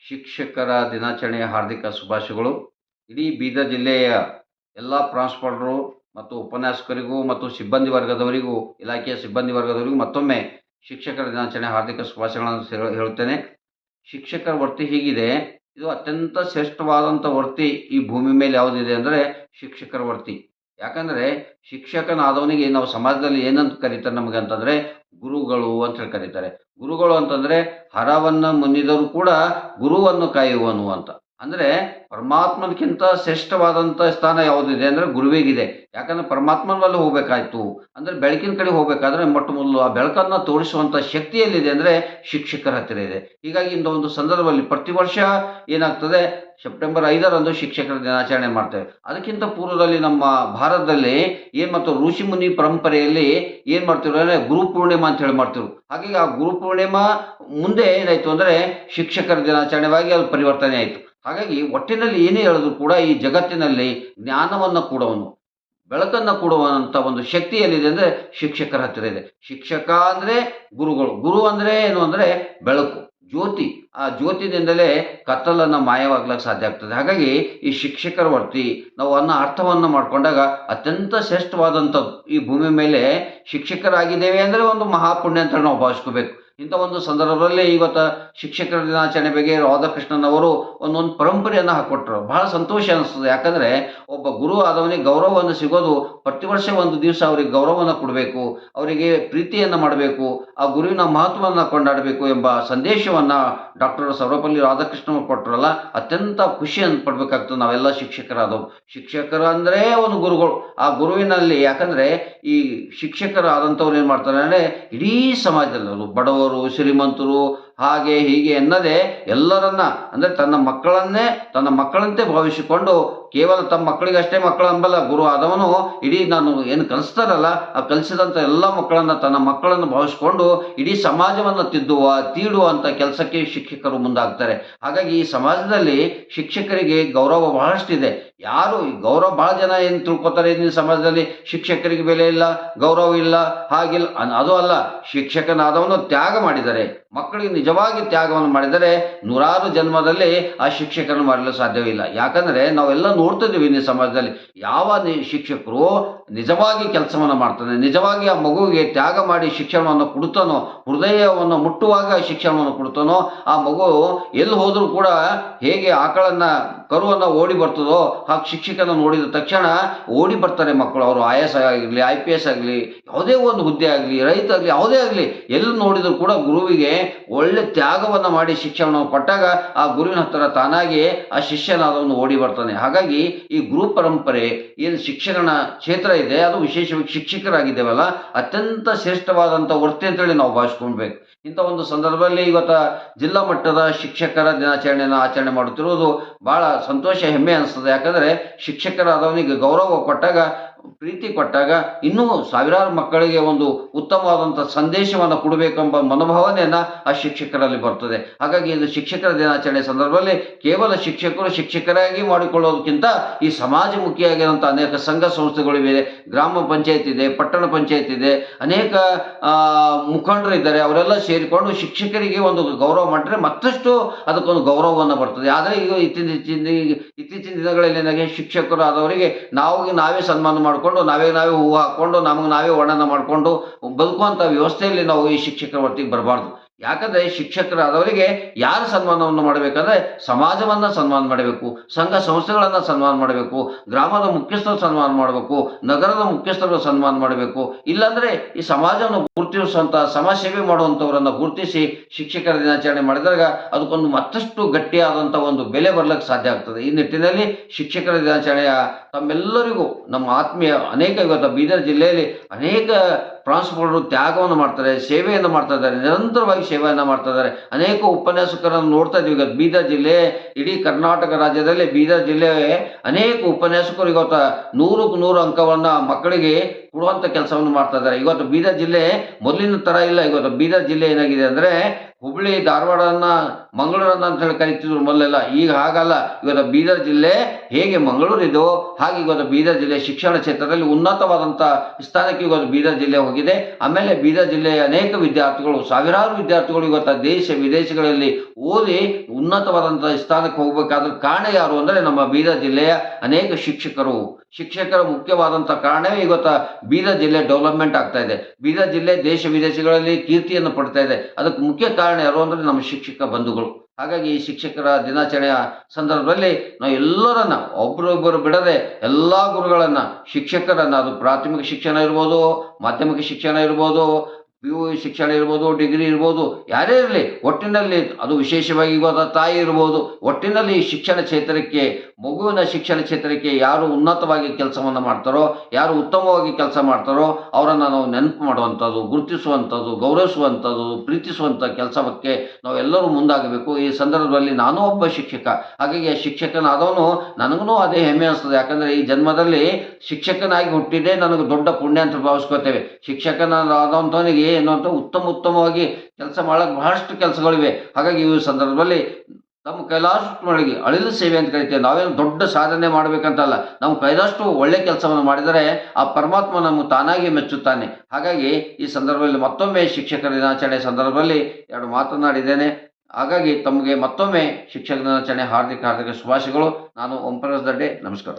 ಶಿಕ್ಷಕರ ದಿನಾಚರಣೆಯ ಹಾರ್ದಿಕ ಶುಭಾಶಯಗಳು. ಇಡೀ ಬೀದರ್ ಜಿಲ್ಲೆಯ ಎಲ್ಲ ಪ್ರಾಂಶುಪಾಲರು ಮತ್ತು ಉಪನ್ಯಾಸಕರಿಗೂ ಮತ್ತು ಸಿಬ್ಬಂದಿ ವರ್ಗದವರಿಗೂ, ಇಲಾಖೆಯ ಸಿಬ್ಬಂದಿ ವರ್ಗದವರಿಗೂ ಮತ್ತೊಮ್ಮೆ ಶಿಕ್ಷಕರ ದಿನಾಚರಣೆ ಹಾರ್ದಿಕ ಶುಭಾಶಯಗಳನ್ನು ಹೇಳುತ್ತೇನೆ. ಶಿಕ್ಷಕರ ವೃತ್ತಿ ಹೀಗಿದೆ, ಇದು ಅತ್ಯಂತ ಶ್ರೇಷ್ಠವಾದಂಥ ವೃತ್ತಿ ಈ ಭೂಮಿ ಮೇಲೆ ಯಾವುದಿದೆ ಅಂದರೆ ಶಿಕ್ಷಕರ ವೃತ್ತಿ. ಯಾಕಂದರೆ ಶಿಕ್ಷಕನಾದವನಿಗೆ ನಾವು ಸಮಾಜದಲ್ಲಿ ಏನಂತ ಕರೀತಾರೆ ನಮಗೆ ಅಂತಂದರೆ ಗುರುಗಳು ಅಂತ ಹೇಳಿ ಕರೀತಾರೆ. ಗುರುಗಳು ಅಂತಂದರೆ ಹರವನ್ನು ಮುನ್ನಿದರೂ ಕೂಡ ಗುರುವನ್ನು ಕಾಯುವನು ಅಂತ. ಅಂದರೆ ಪರಮಾತ್ಮನಕ್ಕಿಂತ ಶ್ರೇಷ್ಠವಾದಂಥ ಸ್ಥಾನ ಯಾವುದಿದೆ ಅಂದರೆ ಗುರುವಿಗಿದೆ. ಯಾಕಂದರೆ ಪರಮಾತ್ಮನಲ್ಲಿ ಹೋಗಬೇಕಾಯ್ತು ಅಂದರೆ ಬೆಳಕಿನ ಕಡೆ ಹೋಗಬೇಕಾದ್ರೆ ಮೊಟ್ಟ ಮೊದಲು ಆ ಬೆಳಕನ್ನು ತೋರಿಸುವಂಥ ಶಕ್ತಿ ಎಲ್ಲಿದೆ ಅಂದರೆ ಶಿಕ್ಷಕರ ಹತ್ತಿರ ಇದೆ. ಹೀಗಾಗಿ ಇಂಥ ಒಂದು ಸಂದರ್ಭದಲ್ಲಿ ಪ್ರತಿ ವರ್ಷ ಏನಾಗ್ತದೆ, ಸೆಪ್ಟೆಂಬರ್ 5ರಂದು ಶಿಕ್ಷಕರ ದಿನಾಚರಣೆ ಮಾಡ್ತೇವೆ. ಅದಕ್ಕಿಂತ ಪೂರ್ವದಲ್ಲಿ ನಮ್ಮ ಭಾರತದಲ್ಲಿ ಏನು ಮತ್ತು ಋಷಿ ಮುನಿ ಪರಂಪರೆಯಲ್ಲಿ ಏನು ಮಾಡ್ತಿದ್ರು ಅಂದರೆ ಗುರು ಪೂರ್ಣಿಮಾ ಅಂತ ಹೇಳಿ ಮಾಡ್ತಿದ್ರು. ಹಾಗಾಗಿ ಆ ಗುರು ಪೂರ್ಣಿಮಾ ಮುಂದೆ ಏನಾಯಿತು ಅಂದರೆ ಶಿಕ್ಷಕರ ದಿನಾಚರಣೆವಾಗಿ ಅದು ಪರಿವರ್ತನೆ ಆಯಿತು. ಹಾಗಾಗಿ ಒಟ್ಟಿನಲ್ಲಿ ಏನೇ ಹೇಳಿದ್ರು ಕೂಡ ಈ ಜಗತ್ತಿನಲ್ಲಿ ಜ್ಞಾನವನ್ನು ಕೊಡುವನು, ಬೆಳಕನ್ನು ಕೊಡುವಂಥ ಒಂದು ಶಕ್ತಿ ಎಲ್ಲಿದೆ ಅಂದರೆ ಶಿಕ್ಷಕರ ಹತ್ತಿರ ಇದೆ. ಶಿಕ್ಷಕ ಅಂದರೆ ಗುರುಗಳು, ಗುರು ಅಂದರೆ ಏನು ಅಂದರೆ ಬೆಳಕು, ಜ್ಯೋತಿ. ಆ ಜ್ಯೋತಿನಿಂದಲೇ ಕತ್ತಲನ್ನು ಮಾಯವಾಗ್ಲಿಕ್ಕೆ ಸಾಧ್ಯ ಆಗ್ತದೆ. ಹಾಗಾಗಿ ಈ ಶಿಕ್ಷಕರ ವೃತ್ತಿ ನಾವು ಅರ್ಥವನ್ನು ಮಾಡಿಕೊಂಡಾಗ ಅತ್ಯಂತ ಶ್ರೇಷ್ಠವಾದಂಥದ್ದು. ಈ ಭೂಮಿ ಮೇಲೆ ಶಿಕ್ಷಕರಾಗಿದ್ದೇವೆ ಅಂದರೆ ಒಂದು ಮಹಾಪುಣ್ಯ ಅಂತ ನಾವು ಭಾವಿಸ್ಕೋಬೇಕು. ಇಂಥ ಒಂದು ಸಂದರ್ಭದಲ್ಲಿ ಇವತ್ತು ಶಿಕ್ಷಕರ ದಿನಾಚರಣೆ ಬಗ್ಗೆ ರಾಧಾಕೃಷ್ಣನ್ ಅವರು ಒಂದೊಂದು ಪರಂಪರೆಯನ್ನು ಹಾಕೊಟ್ರು. ಬಹಳ ಸಂತೋಷ ಅನಿಸ್ತದೆ. ಯಾಕಂದರೆ ಒಬ್ಬ ಗುರು ಆದವನಿಗೆ ಗೌರವವನ್ನು ಸಿಗೋದು ಪ್ರತಿ ವರ್ಷ ಒಂದು ದಿವಸ ಅವರಿಗೆ ಗೌರವವನ್ನು ಕೊಡಬೇಕು, ಅವರಿಗೆ ಪ್ರೀತಿಯನ್ನು ಮಾಡಬೇಕು, ಆ ಗುರುವಿನ ಮಹತ್ವವನ್ನು ಕೊಂಡಾಡಬೇಕು ಎಂಬ ಸಂದೇಶವನ್ನು ಡಾಕ್ಟರ್ ಸರ್ವಪಲ್ಲಿ ರಾಧಾಕೃಷ್ಣ ಕೊಟ್ಟರಲ್ಲ, ಅತ್ಯಂತ ಖುಷಿಯನ್ನು ಪಡಬೇಕಾಗ್ತದೆ ನಾವೆಲ್ಲ ಶಿಕ್ಷಕರಾದವು. ಶಿಕ್ಷಕರು ಅಂದರೆ ಒಂದು ಗುರುಗಳು. ಆ ಗುರುವಿನಲ್ಲಿ ಯಾಕಂದರೆ ಈ ಶಿಕ್ಷಕರಾದಂಥವ್ರು ಏನು ಮಾಡ್ತಾರೆ ಅಂದರೆ ಇಡೀ ಸಮಾಜದಲ್ಲಿ ಅವರು ಬಡವರು, ಶ್ರೀಮಂತರು, ಹಾಗೆ ಹೀಗೆ ಎನ್ನದೇ ಎಲ್ಲರನ್ನ ಅಂದರೆ ತನ್ನ ಮಕ್ಕಳಂತೆ ಭಾವಿಸಿಕೊಂಡು ಕೇವಲ ತಮ್ಮ ಮಕ್ಕಳಿಗಷ್ಟೇ ಮಕ್ಕಳು ಅಂಬಲ್ಲ, ಗುರು ಆದವನು ಇಡೀ ನಾನು ಏನು ಕಲಿಸ್ತಾರಲ್ಲ ಆ ಕಲಿಸಿದಂಥ ಎಲ್ಲ ತನ್ನ ಮಕ್ಕಳನ್ನು ಭಾವಿಸ್ಕೊಂಡು ಇಡೀ ಸಮಾಜವನ್ನು ತೀಡುವಂಥ ಕೆಲಸಕ್ಕೆ ಶಿಕ್ಷಕರು ಮುಂದಾಗ್ತಾರೆ. ಹಾಗಾಗಿ ಈ ಸಮಾಜದಲ್ಲಿ ಶಿಕ್ಷಕರಿಗೆ ಗೌರವ ಬಹಳಷ್ಟಿದೆ. ಯಾರು ಈ ಗೌರವ ಭಾಳ ಜನ ಏನು ತಿಳ್ಕೊತಾರೆ, ಈ ಸಮಾಜದಲ್ಲಿ ಶಿಕ್ಷಕರಿಗೆ ಬೆಲೆ ಇಲ್ಲ, ಗೌರವ ಇಲ್ಲ, ಹಾಗಿಲ್ಲ. ಅದು ಅಲ್ಲ, ಶಿಕ್ಷಕನಾದವನು ತ್ಯಾಗ ಮಾಡಿದರೆ, ಮಕ್ಕಳಿಗೆ ನಿಜವಾಗಿ ತ್ಯಾಗವನ್ನು ಮಾಡಿದರೆ ನೂರಾರು ಜನ್ಮದಲ್ಲಿ ಆ ಶಿಕ್ಷಕರನ್ನು ಮಾಡಲು ಸಾಧ್ಯವಿಲ್ಲ. ಯಾಕಂದರೆ ನಾವೆಲ್ಲ ನೋಡ್ತಿದ್ದೀವಿ ಈ ಸಮಾಜದಲ್ಲಿ ಯಾವ ಶಿಕ್ಷಕರು ನಿಜವಾಗಿ ಕೆಲಸವನ್ನು ಮಾಡ್ತಾನೆ, ನಿಜವಾಗಿ ಆ ಮಗುವಿಗೆ ತ್ಯಾಗ ಮಾಡಿ ಶಿಕ್ಷಣವನ್ನು ಕೊಡ್ತಾನೋ, ಹೃದಯವನ್ನು ಮುಟ್ಟುವಾಗ ಶಿಕ್ಷಣವನ್ನು ಕೊಡ್ತಾನೋ, ಆ ಮಗು ಎಲ್ಲಿ ಹೋದರೂ ಕೂಡ ಹೇಗೆ ಆಕಳನ್ನು ಕರುವನ್ನು ಓಡಿ ಬರ್ತದೋ ಹಾಗೆ ಶಿಕ್ಷಕನ ನೋಡಿದ ತಕ್ಷಣ ಓಡಿ ಬರ್ತಾರೆ ಮಕ್ಕಳು. ಅವರು IAS ಆಗಲಿ, IPS ಆಗಲಿ, ಯಾವುದೇ ಒಂದು ಹುದ್ದೆ ಆಗಲಿ, ರೈತ ಆಗಲಿ, ಯಾವುದೇ ಆಗಲಿ, ಎಲ್ಲಿ ನೋಡಿದರೂ ಕೂಡ ಗುರುವಿಗೆ ಒಳ್ಳೆ ತ್ಯಾಗವನ್ನು ಮಾಡಿ ಶಿಕ್ಷಣವನ್ನು ಕೊಟ್ಟಾಗ ಆ ಗುರುವಿನ ಹತ್ತಿರ ತಾನಾಗಿ ಆ ಶಿಷ್ಯನಾದವನು ಓಡಿ ಬರ್ತಾನೆ. ಹಾಗಾಗಿ ಈ ಗುರು ಪರಂಪರೆ ಏನು ಶಿಕ್ಷಣ ಕ್ಷೇತ್ರ ಇದೆ ಅದು ವಿಶೇಷವಾಗಿ ಶಿಕ್ಷಕರಾಗಿದ್ದೇವಲ್ಲ ಅತ್ಯಂತ ಶ್ರೇಷ್ಠವಾದಂಥ ವೃತ್ತಿ ಅಂತೇಳಿ ನಾವು ಭಾವಿಸ್ಕೊಳ್ಬೇಕು. ಇಂಥ ಒಂದು ಸಂದರ್ಭದಲ್ಲಿ ಇವತ್ತು ಜಿಲ್ಲಾ ಮಟ್ಟದ ಶಿಕ್ಷಕರ ದಿನಾಚರಣೆಯನ್ನು ಆಚರಣೆ ಮಾಡುತ್ತಿರುವುದು ಭಾಳ ಸಂತೋಷ, ಹೆಮ್ಮೆ ಅನಿಸ್ತದೆ. ಯಾಕಂದರೆ ಶಿಕ್ಷಕರಾದವನಿಗೆ ಗೌರವ ಕೊಟ್ಟಾಗ, ಪ್ರೀತಿ ಕೊಟ್ಟಾಗ ಇನ್ನೂ ಸಾವಿರಾರು ಮಕ್ಕಳಿಗೆ ಒಂದು ಉತ್ತಮವಾದಂಥ ಸಂದೇಶವನ್ನು ಕೊಡಬೇಕೆಂಬ ಮನೋಭಾವನೆಯನ್ನು ಆ ಶಿಕ್ಷಕರಲ್ಲಿ ಬರ್ತದೆ. ಹಾಗಾಗಿ ಇದು ಶಿಕ್ಷಕರ ದಿನಾಚರಣೆ ಸಂದರ್ಭದಲ್ಲಿ ಕೇವಲ ಶಿಕ್ಷಕರು ಶಿಕ್ಷಕರಾಗಿ ಮಾಡಿಕೊಳ್ಳೋದಕ್ಕಿಂತ ಈ ಸಮಾಜಮುಖಿಯಾಗಿರುವಂಥ ಅನೇಕ ಸಂಘ ಸಂಸ್ಥೆಗಳಿವೆ, ಗ್ರಾಮ ಪಂಚಾಯತ್ ಇದೆ, ಪಟ್ಟಣ ಪಂಚಾಯತ್ ಇದೆ, ಅನೇಕ ಮುಖಂಡರು ಇದ್ದಾರೆ. ಅವರೆಲ್ಲ ಸೇರಿಕೊಂಡು ಶಿಕ್ಷಕರಿಗೆ ಒಂದು ಗೌರವ ಮಾಡಿದ್ರೆ ಮತ್ತಷ್ಟು ಅದಕ್ಕೊಂದು ಗೌರವವನ್ನು ಬರ್ತದೆ. ಆದರೆ ಈಗ ಇತ್ತೀಚಿನ ದಿನಗಳಲ್ಲಿ ನನಗೆ ಶಿಕ್ಷಕರು ಆದವರಿಗೆ ನಾವೇ ಸನ್ಮಾನ ಮಾಡಿಕೊಂಡು ನಾವೇ ಹೂವು ಹಾಕ್ಕೊಂಡು ನಮಗೆ ನಾವೇ ವರ್ಣನ ಮಾಡಿಕೊಂಡು ಬದುಕುವಂಥ ವ್ಯವಸ್ಥೆಯಲ್ಲಿ ನಾವು ಈ ಶಿಕ್ಷಕರ ವೃತ್ತಿಗೆ ಬರಬಾರ್ದು. ಯಾಕಂದರೆ ಶಿಕ್ಷಕರಾದವರಿಗೆ ಯಾರು ಸನ್ಮಾನವನ್ನು ಮಾಡಬೇಕಂದ್ರೆ ಸಮಾಜವನ್ನು ಸನ್ಮಾನ ಮಾಡಬೇಕು, ಸಂಘ ಸಂಸ್ಥೆಗಳನ್ನು ಸನ್ಮಾನ ಮಾಡಬೇಕು, ಗ್ರಾಮದ ಮುಖ್ಯಸ್ಥರು ಸನ್ಮಾನ ಮಾಡಬೇಕು, ನಗರದ ಮುಖ್ಯಸ್ಥರು ಸನ್ಮಾನ ಮಾಡಬೇಕು. ಇಲ್ಲಾಂದರೆ ಈ ಸಮಾಜವನ್ನು ಗುರುತಿಸುವಂಥ ಸಮಾಜ ಸೇವೆ ಮಾಡುವಂಥವರನ್ನು ಗುರುತಿಸಿ ಶಿಕ್ಷಕರ ದಿನಾಚರಣೆ ಮಾಡಿದಾಗ ಅದಕ್ಕೊಂದು ಮತ್ತಷ್ಟು ಗಟ್ಟಿಯಾದಂಥ ಒಂದು ಬೆಲೆ ಬರಲಿಕ್ಕೆ ಸಾಧ್ಯ ಆಗ್ತದೆ. ಈ ನಿಟ್ಟಿನಲ್ಲಿ ಶಿಕ್ಷಕರ ದಿನಾಚರಣೆಯ ತಮ್ಮೆಲ್ಲರಿಗೂ ನಮ್ಮ ಆತ್ಮೀಯ ಅನೇಕ ಇವತ್ತು ಬೀದರ್ ಜಿಲ್ಲೆಯಲ್ಲಿ ಅನೇಕ ಪ್ರಾಂಶುಪಾಲರು ತ್ಯಾಗವನ್ನು ಮಾಡ್ತಾರೆ, ಸೇವೆಯನ್ನು ಮಾಡ್ತಾ ಇದ್ದಾರೆ, ನಿರಂತರವಾಗಿ ಸೇವೆಯನ್ನು ಮಾಡ್ತಾ ಇದ್ದಾರೆ. ಅನೇಕ ಉಪನ್ಯಾಸಕರನ್ನು ನೋಡ್ತಾ ಇದ್ದೀವಿ. ಇವತ್ತು ಬೀದರ್ ಜಿಲ್ಲೆ, ಇಡೀ ಕರ್ನಾಟಕ ರಾಜ್ಯದಲ್ಲಿ ಬೀದರ್ ಜಿಲ್ಲೆ ಅನೇಕ ಉಪನ್ಯಾಸಕರು ಇವತ್ತು 100ಕ್ಕೆ 100 ಅಂಕವನ್ನು ಮಕ್ಕಳಿಗೆ ಕೊಡುವಂಥ ಕೆಲಸವನ್ನು ಮಾಡ್ತಾ ಇದ್ದಾರೆ. ಇವತ್ತು ಬೀದರ್ ಜಿಲ್ಲೆ ಮೊದಲಿನ ಥರ ಇಲ್ಲ. ಇವತ್ತು ಬೀದರ್ ಜಿಲ್ಲೆ ಏನಾಗಿದೆ ಅಂದರೆ ಹುಬ್ಬಳ್ಳಿ ಧಾರವಾಡನ್ನು ಮಂಗಳೂರನ್ನು ಅಂತ ಹೇಳಿ ಕರಿತಿದ್ರು ಮೊದಲೆಲ್ಲ. ಈಗ ಹಾಗಲ್ಲ. ಇವತ್ತು ಬೀದರ್ ಜಿಲ್ಲೆ ಹೇಗೆ ಮಂಗಳೂರಿದೋ ಹಾಗೆ ಇವತ್ತು ಬೀದರ್ ಜಿಲ್ಲೆ ಶಿಕ್ಷಣ ಕ್ಷೇತ್ರದಲ್ಲಿ ಉನ್ನತವಾದಂಥ ಸ್ಥಾನಕ್ಕೆ ಇವತ್ತು ಬೀದರ್ ಜಿಲ್ಲೆ ಹೋಗಿದೆ. ಆಮೇಲೆ ಬೀದರ್ ಜಿಲ್ಲೆಯ ಅನೇಕ ವಿದ್ಯಾರ್ಥಿಗಳು, ಸಾವಿರಾರು ವಿದ್ಯಾರ್ಥಿಗಳು ಇವತ್ತು ದೇಶ ವಿದೇಶಗಳಲ್ಲಿ ಓದಿ ಉನ್ನತವಾದಂಥ ಸ್ಥಾನಕ್ಕೆ ಹೋಗಬೇಕಾದ ಕಾರಣ ಯಾರು ಅಂದರೆ ನಮ್ಮ ಬೀದರ್ ಜಿಲ್ಲೆಯ ಅನೇಕ ಶಿಕ್ಷಕರು. ಶಿಕ್ಷಕರ ಮುಖ್ಯವಾದಂಥ ಕಾರಣವೇ ಇವತ್ತು ಬೀದರ್ ಜಿಲ್ಲೆ ಡೆವಲಪ್ಮೆಂಟ್ ಆಗ್ತಾ ಇದೆ. ಬೀದರ್ ಜಿಲ್ಲೆ ದೇಶ ವಿದೇಶಗಳಲ್ಲಿ ಕೀರ್ತಿಯನ್ನು ಪಡ್ತಾ ಇದೆ. ಅದಕ್ಕೆ ಮುಖ್ಯ ಕಾರಣ ಯಾರು ಅಂದರೆ ನಮ್ಮ ಶಿಕ್ಷಕ ಬಂಧುಗಳು. ಹಾಗಾಗಿ ಈ ಶಿಕ್ಷಕರ ದಿನಾಚರಣೆಯ ಸಂದರ್ಭದಲ್ಲಿ ನಾವು ಎಲ್ಲರನ್ನ ಒಬ್ಬರೊಬ್ಬರು ಬಿಡದೆ ಎಲ್ಲ ಗುರುಗಳನ್ನ, ಶಿಕ್ಷಕರನ್ನ, ಅದು ಪ್ರಾಥಮಿಕ ಶಿಕ್ಷಣ ಇರ್ಬೋದು, ಮಾಧ್ಯಮಿಕ ಶಿಕ್ಷಣ ಇರ್ಬೋದು, PU ಶಿಕ್ಷಣ ಇರ್ಬೋದು, ಡಿಗ್ರಿ ಇರ್ಬೋದು, ಯಾರೇ ಇರಲಿ, ಒಟ್ಟಿನಲ್ಲಿ ಅದು ವಿಶೇಷವಾಗಿ ಇವತ್ತು ತಾಯಿ ಇರ್ಬೋದು, ಒಟ್ಟಿನಲ್ಲಿ ಶಿಕ್ಷಣ ಕ್ಷೇತ್ರಕ್ಕೆ, ಮಗುವಿನ ಶಿಕ್ಷಣ ಕ್ಷೇತ್ರಕ್ಕೆ ಯಾರು ಉನ್ನತವಾಗಿ ಕೆಲಸವನ್ನು ಮಾಡ್ತಾರೋ, ಯಾರು ಉತ್ತಮವಾಗಿ ಕೆಲಸ ಮಾಡ್ತಾರೋ ಅವರನ್ನು ನಾವು ನೆನಪು ಮಾಡುವಂಥದ್ದು, ಗುರುತಿಸುವಂಥದ್ದು, ಗೌರವಿಸುವಂಥದ್ದು, ಪ್ರೀತಿಸುವಂಥ ಕೆಲಸಕ್ಕೆ ನಾವೆಲ್ಲರೂ ಮುಂದಾಗಬೇಕು. ಈ ಸಂದರ್ಭದಲ್ಲಿ ನಾನು ಒಬ್ಬ ಶಿಕ್ಷಕ, ಹಾಗಾಗಿ ಆ ಶಿಕ್ಷಕನಾದವನು ನನಗೂ ಅದೇ ಹೆಮ್ಮೆ ಅನಿಸ್ತದೆ. ಯಾಕಂದರೆ ಈ ಜನ್ಮದಲ್ಲಿ ಶಿಕ್ಷಕನಾಗಿ ಹುಟ್ಟಿದ್ದೇ ನನಗೆ ದೊಡ್ಡ ಪುಣ್ಯ ಅಂತ ಭಾವಿಸ್ಕೋತೇವೆ. ಶಿಕ್ಷಕನಾದಂಥವನಿಗೆ ಏನು ಅಂತ ಉತ್ತಮವಾಗಿ ಕೆಲಸ ಮಾಡೋಕ್ಕೆ ಬಹಳಷ್ಟು ಕೆಲಸಗಳಿವೆ. ಹಾಗಾಗಿ ಈ ಸಂದರ್ಭದಲ್ಲಿ ನಮ್ಮ ಕೈಲಾಷ್ಟು ಮಟ್ಟಿಗೆ ಅಳಿಲು ಸೇವೆ ಅಂತ ಕರಿತೇವೆ. ನಾವೇನು ದೊಡ್ಡ ಸಾಧನೆ ಮಾಡಬೇಕಂತಲ್ಲ, ನಮ್ಮ ಕೈಲಾಷ್ಟು ಒಳ್ಳೆ ಕೆಲಸವನ್ನು ಮಾಡಿದರೆ ಆ ಪರಮಾತ್ಮ ನಮಗೆ ತಾನಾಗಿ ಮೆಚ್ಚುತ್ತಾನೆ. ಹಾಗಾಗಿ ಈ ಸಂದರ್ಭದಲ್ಲಿ ಮತ್ತೊಮ್ಮೆ ಶಿಕ್ಷಕರ ದಿನಾಚರಣೆ ಸಂದರ್ಭದಲ್ಲಿ ಎರಡು ಮಾತನಾಡಿದ್ದೇನೆ. ಹಾಗಾಗಿ ತಮಗೆ ಮತ್ತೊಮ್ಮೆ ಶಿಕ್ಷಕ ದಿನಾಚರಣೆ ಹಾರ್ದಿಕ ಶುಭಾಶಯಗಳು. ನಾನು ಓಂ ಪ್ರಕಾಶ್ ದಡ್ಡೆ, ನಮಸ್ಕಾರ.